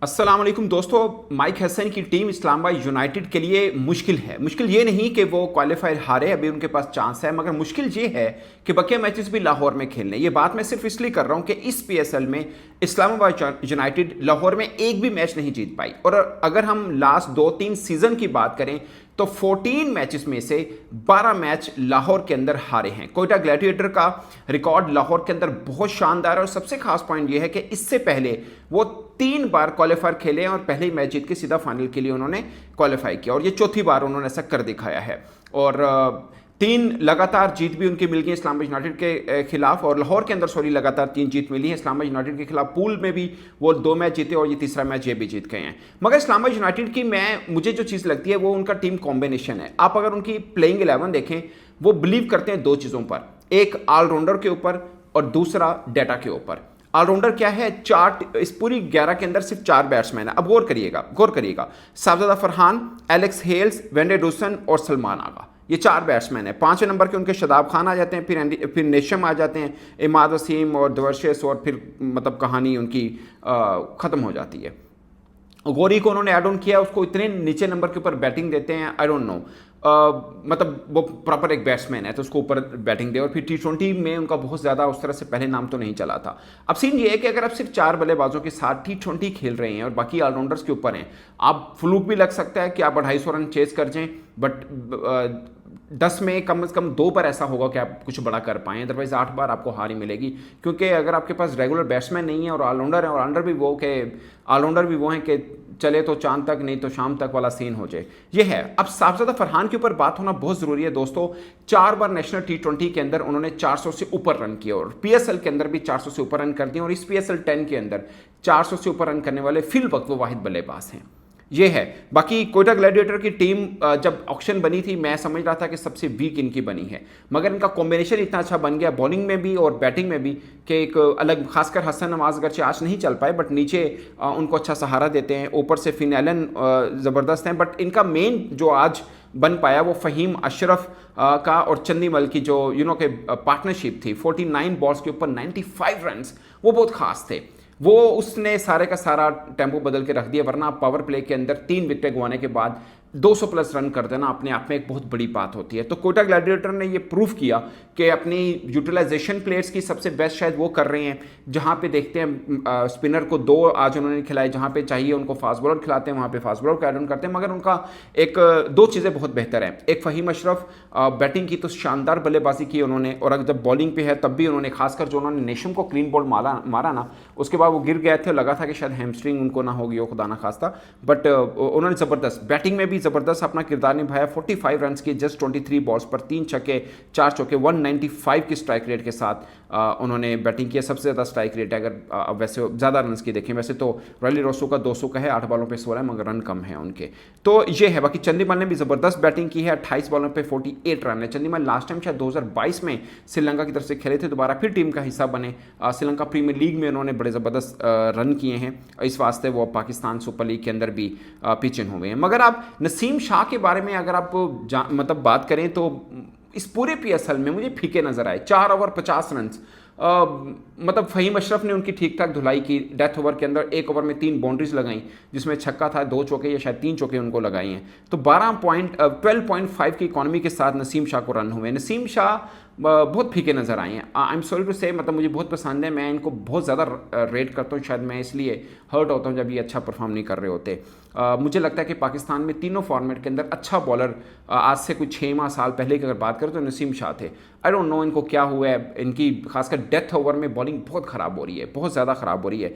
अस्सलाम वालेकुम दोस्तों। माइक हसन की टीम इस्लामाबाद यूनाइटेड के लिए मुश्किल है। मुश्किल ये नहीं कि वो क्वालिफायर हारे, अभी उनके पास चांस है, मगर मुश्किल ये है कि बकिया मैचेस भी लाहौर में खेलने। ये बात मैं सिर्फ इसलिए कर रहा हूँ कि इस पीएसएल में इस्लामाबाद यूनाइटेड लाहौर में एक भी मैच नहीं जीत पाई। और अगर हम लास्ट 2-3 सीजन की बात करें तो 14 मैचेस में से 12 मैच लाहौर के अंदर हारे हैं। कोयटा ग्लैडिएटर का रिकॉर्ड लाहौर के अंदर बहुत शानदार है। और सबसे खास पॉइंट यह है कि इससे पहले वो 3 बार क्वालिफायर खेले हैं और पहले ही मैच जीत के सीधा फाइनल के लिए उन्होंने क्वालिफाई किया, और ये चौथी बार उन्होंने ऐसा कर दिखाया है। और 3 लगातार जीत भी उनकी मिल गई इस्लामाबाद यूनाइटेड के खिलाफ, और लाहौर के अंदर लगातार 3 जीत मिली है इस्लामाबाद यूनाइटेड के खिलाफ। पूल में भी वो 2 मैच जीते और ये तीसरा मैच ये भी जीत गए हैं। मगर इस्लामाबाद यूनाइटेड की मुझे जो चीज़ लगती है वो उनका टीम कॉम्बिनेशन है। आप अगर उनकी प्लेइंग 11 देखें, वो बिलीव करते हैं 2 चीज़ों पर, एक ऑलराउंडर के ऊपर और दूसरा डेटा के ऊपर। ऑलराउंडर क्या है? इस पूरी 11 के अंदर सिर्फ 4 बैट्समैन है। अब गौर करिएगा, साहबजादा फरहान, एलेक्स हेल्स, वेंडे डूसन और सलमान आगा, ये 4 बैट्समैन हैं। 5वें नंबर के उनके शादाब खान आ जाते हैं, फिर नेशम आ जाते हैं, इमाद वसीम और दवर्शेस, और फिर मतलब कहानी उनकी ख़त्म हो जाती है। गौरी को उन्होंने ऐड ऑन किया, उसको इतने नीचे नंबर के ऊपर बैटिंग देते हैं, आई डोंट नो, मतलब वो प्रॉपर एक बैट्समैन है तो उसको ऊपर बैटिंग दे। और फिर T20 में उनका बहुत ज़्यादा उस तरह से पहले नाम तो नहीं चला था। अब सीन ये है कि अगर आप सिर्फ 4 बल्लेबाजों के साथ T20 खेल रहे हैं और बाकी ऑलराउंडर्स के ऊपर हैं, आप फ्लूक भी लग सकता है कि आप 250 रन चेस कर जाएं, बट 10 में कम से कम 2 बार ऐसा होगा कि आप कुछ बड़ा कर पाएँ, अदरवाइज 8 बार आपको हार ही मिलेगी। क्योंकि अगर आपके पास रेगुलर बैट्समैन नहीं है और ऑलराउंडर है, और ऑलराउंडर भी वो हैं कि चले तो चांद तक नहीं तो शाम तक वाला सीन हो जाए, ये है। अब साहबजादा फरहान के ऊपर बात होना बहुत ज़रूरी है दोस्तों। 4 बार नेशनल T20 के अंदर उन्होंने 400 से ऊपर रन किए, और PSL के अंदर भी 400 से ऊपर रन कर दिए, और इस PSL 10 के अंदर 400 से ऊपर रन करने वाले फिल वक्त वो वाहिद बल्लेबाज हैं। ये है। बाकी कोयटा ग्लैडिएटर की टीम जब ऑक्शन बनी थी, मैं समझ रहा था कि सबसे वीक इनकी बनी है, मगर इनका कॉम्बिनेशन इतना अच्छा बन गया बॉलिंग में भी और बैटिंग में भी कि एक अलग, खासकर हसन नवाज अगरचे आज नहीं चल पाए, बट नीचे उनको अच्छा सहारा देते हैं। ऊपर से फिन एलन ज़बरदस्त हैं, बट इनका मेन जो आज बन पाया वो फ़हीम अशरफ का और चंदीमल की जो के पार्टनरशिप थी। 49 बॉल्स के ऊपर 95 रन, वो बहुत खास थे। वो उसने सारे का सारा टेम्पो बदल के रख दिया, वरना पावर प्ले के अंदर 3 विकेटें गंवाने के बाद 200 प्लस रन कर देना अपने आप में एक बहुत बड़ी बात होती है। तो कोयटा ग्लैडिएटर ने ये प्रूव किया कि अपनी यूटिलाइजेशन प्लेयर्स की सबसे बेस्ट शायद वो कर रहे हैं। जहाँ पे देखते हैं स्पिनर को 2 आज उन्होंने खिलाए, जहाँ पे चाहिए उनको फास्ट बॉलर खिलाते हैं, वहाँ पे फास्ट बॉलर को ऐड ऑन करते हैं। मगर उनका 2 चीज़ें बहुत बेहतर हैं। एक फ़हीम अशरफ, बैटिंग की तो शानदार बल्लेबाजी की उन्होंने, और जब बॉलिंग पे है तब भी उन्होंने, खासकर जो उन्होंने नेशम को क्लीन बॉल मारा ना, उसके बाद वो गिर गए थे, लगा था कि शायद हैमस्ट्रिंग उनको ना होगी हो, खुदा ना खास्ता, बट उन्होंने ज़बरदस्त बैटिंग में भी ज़बरदस्त अपना किरदार निभाया। 45 रन की जस्ट 23 बॉल्स पर 3 छक्के 4 चौके, 195 की स्ट्राइक रेट के साथ उन्होंने बैटिंग किया। सबसे ज़्यादा स्ट्राइक रेट है अगर वैसे ज़्यादा रन की देखें, वैसे तो रॉयली रोसो का 200 का है, 8 बॉलों पे 16 है, मगर रन कम है उनके। तो ये है। बाकी चंदीमल ने भी ज़बरदस्त बैटिंग की है, 28 बॉलों पे 48 रन है। चंदीमल लास्ट टाइम शायद 2022 में श्रीलंका की तरफ से खेले थे, दोबारा फिर टीम का हिस्सा बने। श्रीलंका प्रीमियर लीग में उन्होंने बड़े ज़बरदस्त रन किए हैं, इस वास्ते वो पाकिस्तान सुपर लीग के अंदर भी पिच इन हुए हैं। मगर आप नसीम शाह के बारे में अगर आप मतलब बात करें तो इस पूरे PSL में मुझे फीके नजर आए। 4 ओवर 50 रन, मतलब फ़हीम अशरफ ने उनकी ठीक ठाक धुलाई की। डेथ ओवर के अंदर 1 ओवर में 3 बाउंड्रीज लगाई, जिसमें छक्का था, 2 चौके या शायद 3 चौके उनको लगाई हैं। तो 12.5 की इकॉनमी के साथ नसीम शाह को रन हुए। नसीम शाह बहुत फीके नज़र आए हैं। आई एम सॉरी टू से, मतलब मुझे बहुत पसंद है, मैं इनको बहुत ज़्यादा रेट करता हूँ। शायद मैं इसलिए हर्ट होता हूँ जब ये अच्छा परफॉर्म नहीं कर रहे होते। मुझे लगता है कि पाकिस्तान में तीनों फॉर्मेट के अंदर अच्छा बॉलर आज से कुछ 6 साल पहले की अगर बात करें तो नसीम शाह थे। आई डोंट नो इनको क्या हुआ है, इनकी खासकर डेथ ओवर में बॉलिंग बहुत ख़राब हो रही है, बहुत ज़्यादा ख़राब हो रही है।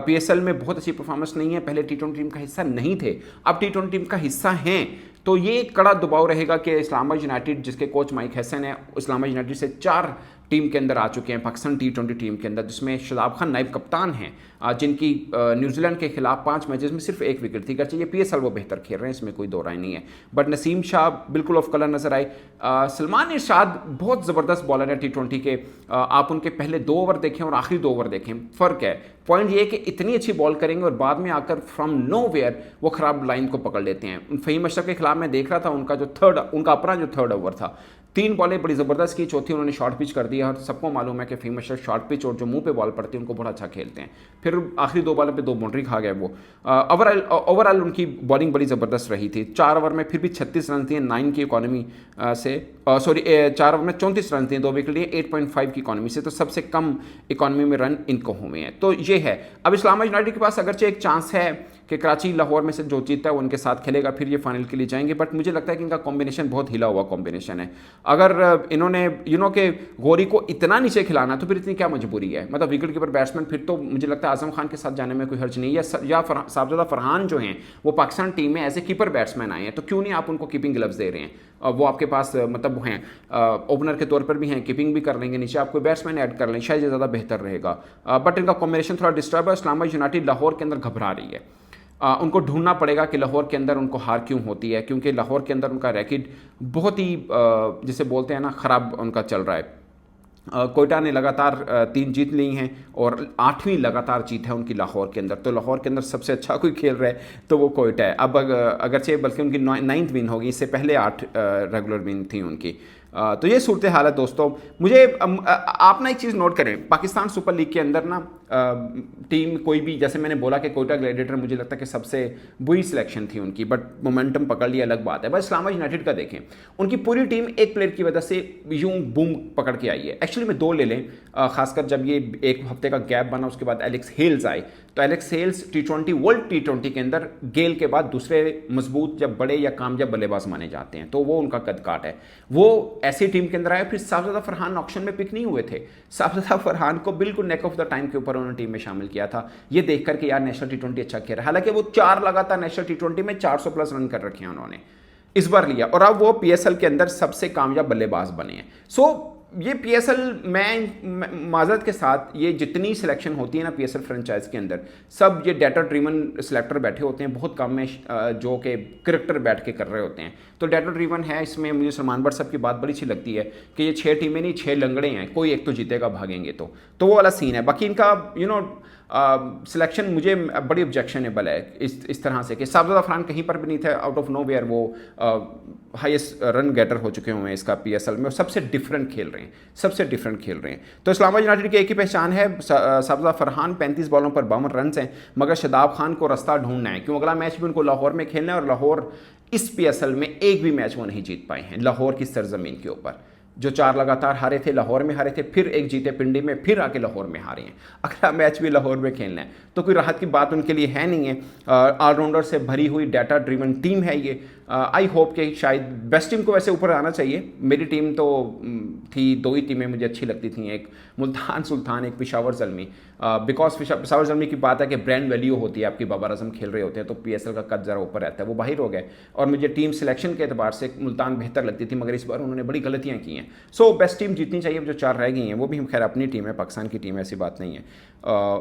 PSL में बहुत अच्छी परफॉर्मेंस नहीं है। पहले T20 टीम का हिस्सा नहीं थे, अब T20 टीम का हिस्सा हैं। तो ये कड़ा दबाव रहेगा कि इस्लामाबाद यूनाइटेड, जिसके कोच माइक हसन है, इस्लामाबाद यूनाइटेड से 4 टीम के अंदर आ चुके हैं, पाकिस्तान T20 टीम के अंदर, जिसमें शादाब खान नायब कप्तान हैं, जिनकी न्यूजीलैंड के खिलाफ 5 मैचेस में सिर्फ 1 विकेट थी। ये PSL वो बेहतर खेल रहे हैं, इसमें कोई दो राय नहीं है। बट नसीम शाह बिल्कुल ऑफ कलर नजर आए। सलमान इरशाद बहुत ज़बरदस्त बॉलर है T20 के। आप उनके पहले 2 ओवर देखें और आखिरी 2 ओवर देखें, फ़र्क है। पॉइंट ये है कि इतनी अच्छी बॉल करेंगे और बाद में आकर फ्रॉम नो वेयर वो ख़राब लाइन को पकड़ लेते हैं। फ़हीम अशरफ के खिलाफ मैं देख रहा था, उनका अपना जो थर्ड ओवर था, 3 बॉलें बड़ी ज़बरदस्त की, चौथी उन्होंने शॉर्ट पिच कर दिया और सबको मालूम है कि फ़हीम अशरफ शॉर्ट पिच और जो मुंह पे बॉल पड़ती है उनको बड़ा अच्छा खेलते हैं। फिर आखिरी 2 बॉलों पे 2 बाउंड्री खा गए वो। ओवरऑल उनकी बॉलिंग बड़ी ज़बरदस्त रही थी। 4 ओवर में फिर भी 36 रन दिए 9 की इकॉनमी से, 4 ओवर में 34 रन दिए, 2 विकेट लिए 8.5 की इकॉनमी से, तो सबसे कम इकॉनमी में रन इनको हुए हैं। तो ये है। अब इस्लामाबाद यूनाइटेड के पास अगरचे एक चांस है कि कराची लाहौर में से जो जीतता है वो उनके साथ खेलेगा, फिर ये फाइनल के लिए जाएंगे, बट मुझे लगता है कि इनका कॉम्बिनेशन बहुत हिला हुआ कॉम्बिनेशन है। अगर इन्होंने के गौरी को इतना नीचे खिलाना तो फिर इतनी क्या मजबूरी है, मतलब विकेट कीपर बैट्समैन, फिर तो मुझे लगता है आजम खान के साथ जाने में कोई हर्ज नहीं है, या साहबजादा फरहान जो हैं वो पाकिस्तान टीम में एज ए कीपर बैट्समैन आए हैं, तो क्यों नहीं आप उनको कीपिंग ग्लव्स दे रहे हैं। वो आपके पास मतलब वो हैं, ओपनर के तौर पर भी हैं, कीपिंग भी कर लेंगे, नीचे आप कोई बैट्समैन ऐड कर लें, शायद ज़्यादा बेहतर रहेगा। बट इनका कॉम्बिनेशन थोड़ा डिस्टर्ब है। इस्लामाबाद यूनाइटेड लाहौर के अंदर घबरा रही है। उनको ढूंढना पड़ेगा कि लाहौर के अंदर उनको हार क्यों होती है, क्योंकि लाहौर के अंदर उनका रैकेट बहुत ही जिसे बोलते हैं ना ख़राब उनका चल रहा है। कोयटा ने लगातार 3 जीत ली हैं और 8वीं लगातार जीत है उनकी लाहौर के अंदर। तो लाहौर के अंदर सबसे अच्छा कोई खेल रहा है तो वो कोयटा है। अब अगरचे बल्कि उनकी 9th विन होगी, इससे पहले 8 रेगुलर विन थी उनकी। तो ये सूरत हाल है दोस्तों। मुझे आप ना एक चीज़ नोट करें, पाकिस्तान सुपर लीग के अंदर ना टीम कोई भी, जैसे मैंने बोला कि कोयटा ग्लैडिएटर मुझे लगता है कि सबसे बुरी सिलेक्शन थी उनकी, बट मोमेंटम पकड़ लिया अलग बात है। बस इस्लामाबाद यूनाइटेड का देखें, उनकी पूरी टीम एक प्लेयर की वजह से यूं बूम पकड़ के आई है। एक्चुअली में 2 ले लें, खासकर जब ये एक हफ्ते का गैप बना उसके बाद एलेक्स हेल्स आए, तो Alex Hales T20 world T20 के अंदर गेल के बाद दूसरे मजबूत या बड़े या कामयाब बल्लेबाज माने जाते हैं, तो वो उनका कद काट है। वो ऐसी टीम के अंदर आए। फिर साहबजादा फरहान ऑक्शन में पिक नहीं हुए थे। साहबजादा फरहान को बिल्कुल नेक ऑफ द टाइम के ऊपर उन्होंने टीम में शामिल किया था, ये देख कर कि यार नेशनल T20 अच्छा खेल रहा है। हालांकि वो 4 लगातार नेशनल T20 में 400 प्लस रन कर रखे हैं उन्होंने, इस बार लिया, और अब वो PSL के अंदर सबसे कामयाब बल्लेबाज बने हैं। सो ये PSL में माजरत के साथ ये जितनी सिलेक्शन होती है ना PSL फ्रेंचाइज के अंदर, सब ये डाटा ड्रीवन सिलेक्टर बैठे होते हैं, बहुत कम में जो कि करेक्टर बैठ के कर रहे होते हैं। तो डाटा ड्रीवन है। इसमें मुझे सलमान बट साहब की बात बड़ी अच्छी लगती है कि ये 6 टीमें नहीं 6 लंगड़े हैं, कोई एक तो जीतेगा, भागेंगे तो वो वाला सीन है। बाकी इनका सिलेक्शन मुझे बड़ी ऑब्जेक्शनेबल है इस तरह से कि साहबजादा फरहान कहीं पर भी नहीं थे, आउट ऑफ नो वेयर वो हाईएस्ट रन गेटर हो चुके हुए हैं इसका PSL में, और सबसे डिफरेंट खेल रहे हैं। तो इस्लामाबाद यूनाइटेड की एक ही पहचान है, साहबजादा फरहान 35 बॉलों पर 52 रन हैं, मगर शादाब खान को रास्ता ढूंढना है, क्यों अगला मैच भी उनको लाहौर में खेलना है, और लाहौर इस PSL में एक भी मैच वो नहीं जीत पाए हैं लाहौर की सरजमीन के ऊपर। जो 4 लगातार हारे थे, लाहौर में हारे थे, फिर एक जीते पिंडी में, फिर आके लाहौर में हारे हैं। अगला मैच भी लाहौर में खेलना है, तो कोई राहत की बात उनके लिए है नहीं है। ऑलराउंडर से भरी हुई डाटा ड्रीवन टीम है ये। आई होप कि शायद बेस्ट टीम को वैसे ऊपर आना चाहिए। मेरी टीम तो थी, 2 ही टीमें मुझे अच्छी लगती थी, एक मुल्तान सुल्तान, एक पेशावर ज़ल्मी। बिकॉज पेशावर ज़ल्मी की बात है कि ब्रांड वैल्यू होती है आपकी, बाबर आजम खेल रहे होते हैं तो PSL का कद ज़रा ऊपर रहता है, वो बाहर हो गए, और मुझे टीम सिलेक्शन के अतबार से मुल्तान बेहतर लगती थी, मगर इस बार उन्होंने बड़ी गलतियाँ की हैं। सो बेस्ट टीम जीतनी चाहिए। जो 4 रह गई हैं वो भी खैर अपनी टीम है, पाकिस्तान की टीम है, ऐसी बात नहीं है।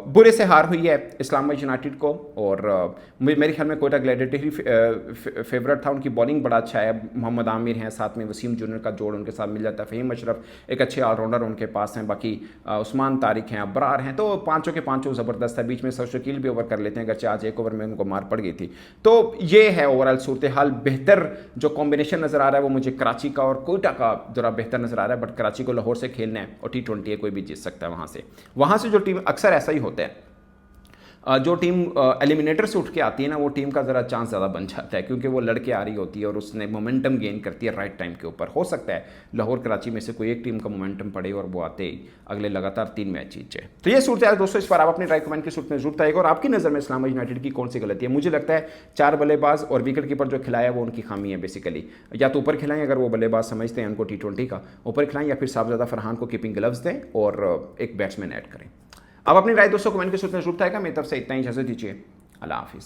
बुरे से हार हुई है इस्लामाबाद यूनाइटेड को, और मेरे ख्याल में कोयटा ग्लैडिएटर ही फेवरेट था। उनकी बॉलिंग बड़ा अच्छा है, मोहम्मद आमिर हैं, साथ में वसीम जूनियर का जोड़ उनके साथ मिल जाता है, फ़हीम अशरफ एक अच्छे ऑलराउंडर उनके पास हैं, बाकी उस्मान तारिक हैं, अबरार हैं, तो पांचों के पांचों ज़बरदस्त है। बीच में सर शकील भी ओवर कर लेते हैं, अगरचे आज एक ओवर में उनको मार पड़ गई थी। तो ये है ओवरऑल सूरत हाल। बेहतर जो कॉम्बिनेशन नज़र आ रहा है वो मुझे कराची का और कोयटा का ज़रा बेहतर नज़र आ रहा है, बट कराची को लाहौर से खेलना है और T20 है, कोई भी जीत सकता है वहाँ से जो टीम, अक्सर ऐसा ही होता है, जो टीम एलिमिनेटर से उठ के आती है ना, वो टीम का ज़रा चांस ज़्यादा बन जाता है, क्योंकि वो लड़के आ रही होती है और उसने मोमेंटम गेन करती है राइट टाइम के ऊपर। हो सकता है लाहौर कराची में से कोई एक टीम का मोमेंटम पड़े और वो आते ही अगले लगातार 3 मैच जीत जाए। तो ये सूरत है दोस्तों। इस पर आप अपनी राय कमेंट की सूरत में जरूर आएगा, और आपकी नज़र में इस्लामाबाद यूनाइटेड की कौन सी गलती है। मुझे लगता है 4 बल्लेबाज और विकेट कीपर जो खिलाया वो उनकी खामी है बेसिकली। या तो ऊपर खिलाएं, अगर वो बल्लेबाज समझते हैं उनको T20 का, ऊपर खिलाएं, या फिर साहबजादा फरहान को कीपिंग ग्लव्स दें और एक बैट्समैन ऐड करें। अब अपनी राय दोस्तों कमेंट के सूरत में जरूर आएगा। मेरी तरफ से इतना ही, इजाजत दीजिए, अल्लाह हाफिज़।